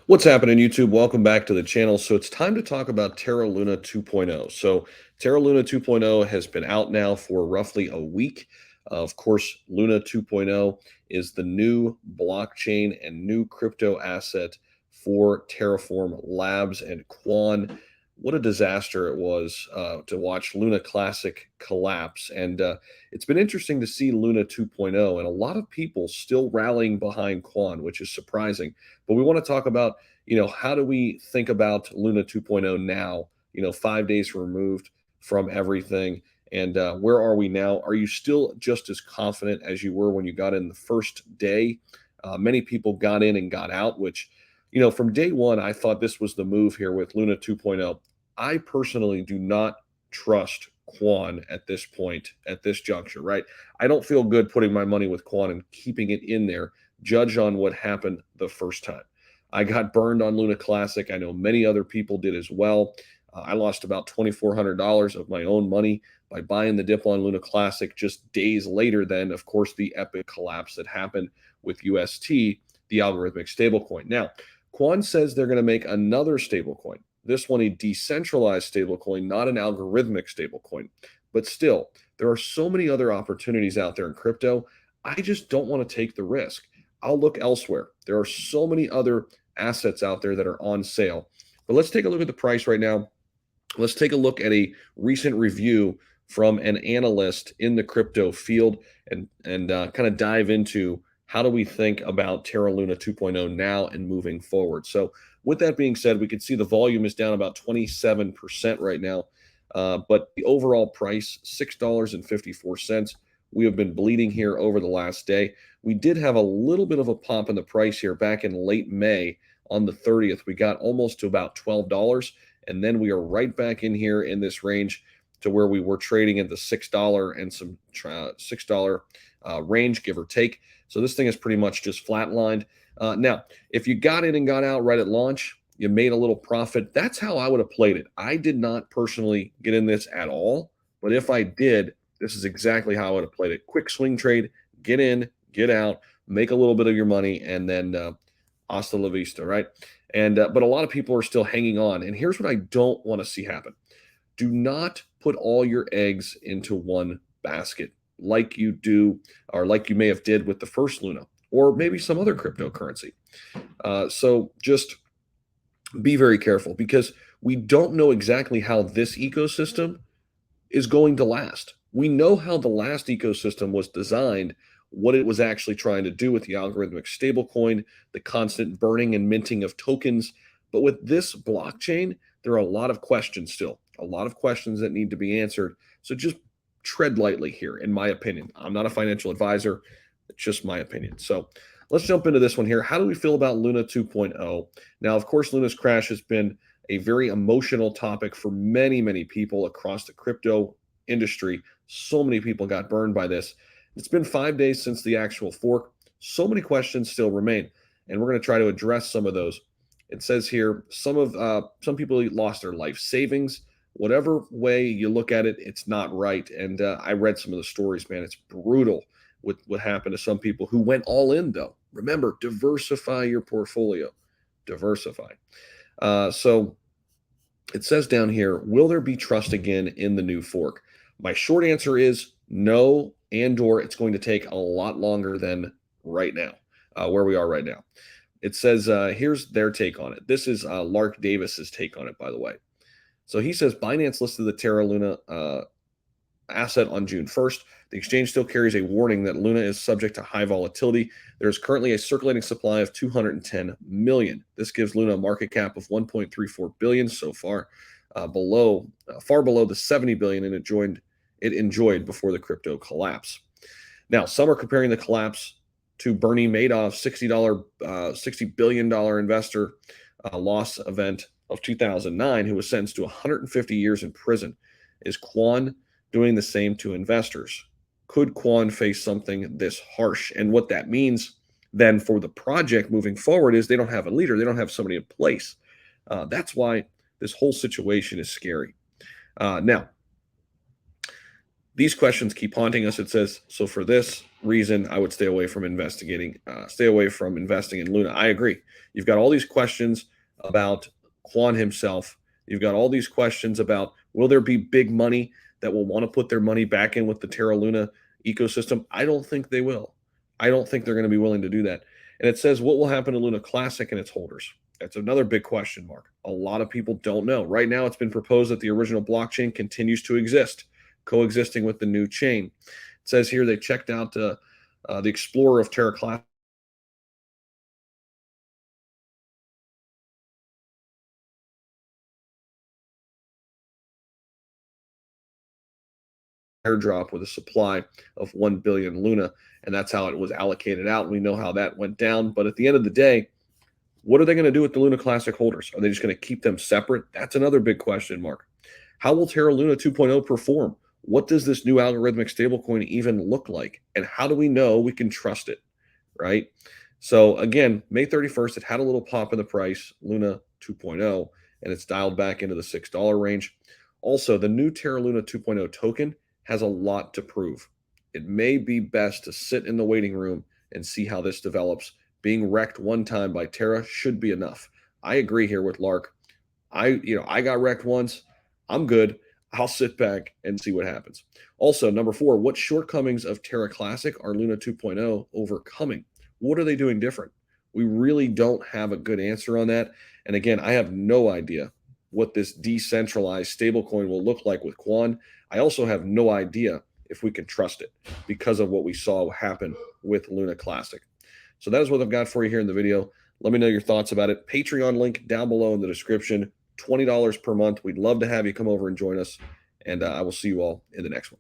What's happening, YouTube? Welcome back to the channel. So it's time to talk about Terra Luna 2.0. So Terra Luna 2.0 has been out now for roughly a week. Of course, Luna 2.0 is the new blockchain and new crypto asset for Terraform Labs and Quan. What a disaster it was to watch Luna Classic collapse. And it's been interesting to see Luna 2.0 and a lot of people still rallying behind Quan, which is surprising. But we want to talk about, how do we think about Luna 2.0 now, 5 days removed from everything? And where are we now? Are you still just as confident as you were when you got in the first day? Many people got in and got out, which, from day one, I thought this was the move here with Luna 2.0. I personally do not trust Quan at this point, at this juncture, right? I don't feel good putting my money with Quan and keeping it in there, judge on what happened the first time. I got burned on Luna Classic. I know many other people did as well. I lost about $2,400 of my own money by buying the dip on Luna Classic just days later than, of course, the epic collapse that happened with UST, the algorithmic stablecoin. Now, Quan says they're going to make another stablecoin. This one, a decentralized stablecoin, not an algorithmic stablecoin. But still, there are so many other opportunities out there in crypto. I just don't want to take the risk. I'll look elsewhere. There are so many other assets out there that are on sale. But let's take a look at the price right now. Let's take a look at a recent review from an analyst in the crypto field and kind of dive into how do we think about Terra Luna 2.0 now and moving forward. So with that being said, we can see the volume is down about 27% right now, but the overall price, $6.54. We have been bleeding here over the last day. We did have a little bit of a pop in the price here back in late May on the 30th. We got almost to about $12, and then we are right back in here in this range to where we were trading at the $6 and some $6 range, give or take. So this thing is pretty much just flatlined. Now, if you got in and got out right at launch, you made a little profit. That's how I would have played it. I did not personally get in this at all, but if I did, this is exactly how I would have played it. Quick swing trade, get in, get out, make a little bit of your money, and then hasta la vista, right? And but a lot of people are still hanging on. And here's what I don't want to see happen. Do not put all your eggs into one basket like you do, or like you may have did with the first Luna, or maybe some other cryptocurrency. So just be very careful because we don't know exactly how this ecosystem is going to last. We know how the last ecosystem was designed, what it was actually trying to do with the algorithmic stablecoin, the constant burning and minting of tokens. But with this blockchain, there are a lot of questions still, a lot of questions that need to be answered. So just tread lightly here, in my opinion. I'm not a financial advisor, it's just my opinion. So let's jump into this one here. How do we feel about Luna 2.0? Now, of course, Luna's crash has been a very emotional topic for many, many people across the crypto industry. So many people got burned by this. It's been 5 days since the actual fork. So many questions still remain, and we're going to try to address some of those. It says here some people lost their life savings. Whatever way you look at it, it's not right. And I read some of the stories, man. It's brutal with what happened to some people who went all in, though. Remember, diversify your portfolio. Diversify. So it says down here, will there be trust again in the new fork? My short answer is no, and/or it's going to take a lot longer than right now, where we are right now. It says, here's their take on it. This is Lark Davis's take on it, by the way. So he says Binance listed the Terra Luna asset on June 1st. The exchange still carries a warning that Luna is subject to high volatility. There is currently a circulating supply of 210 million. This gives Luna a market cap of 1.34 billion so far, far below the 70 billion it enjoyed before the crypto collapse. Now, some are comparing the collapse to Bernie Madoff's $60 billion investor loss event of 2009, who was sentenced to 150 years in prison. Is Quan doing the same to investors? Could Quan face something this harsh? And what that means then for the project moving forward is they don't have a leader. They don't have somebody in place. That's why this whole situation is scary. Now, These questions keep haunting us. It says, so for this reason, I would stay away from investing in Luna. I agree. You've got all these questions about Quan himself. You've got all these questions about will there be big money that will want to put their money back in with the Terra Luna ecosystem? I don't think they will. I don't think they're going to be willing to do that. And it says, what will happen to Luna Classic and its holders? That's another big question mark. A lot of people don't know. Right now, it's been proposed that the original blockchain continues to exist, coexisting with the new chain. It says here they checked out the Explorer of Terra Classic airdrop with a supply of 1 billion Luna, and that's how it was allocated out. We know how that went down. But at the end of the day, what are they going to do with the Luna Classic holders? Are they just going to keep them separate? That's another big question mark. How will Terra Luna 2.0 perform? What does this new algorithmic stablecoin even look like? And how do we know we can trust it? Right? So again, May 31st, it had a little pop in the price, Luna 2.0, and it's dialed back into the $6 range. Also, the new Terra Luna 2.0 token has a lot to prove. It may be best to sit in the waiting room and see how this develops. Being wrecked one time by Terra should be enough. I agree here with Lark. I got wrecked once. I'm good. I'll sit back and see what happens. Also, number four, what shortcomings of Terra Classic are Luna 2.0 overcoming? What are they doing different? We really don't have a good answer on that. And again, I have no idea what this decentralized stablecoin will look like with Quan. I also have no idea if we can trust it because of what we saw happen with Luna Classic. So that is what I've got for you here in the video. Let me know your thoughts about it. Patreon link down below in the description. $20 per month. We'd love to have you come over and join us. And I will see you all in the next one.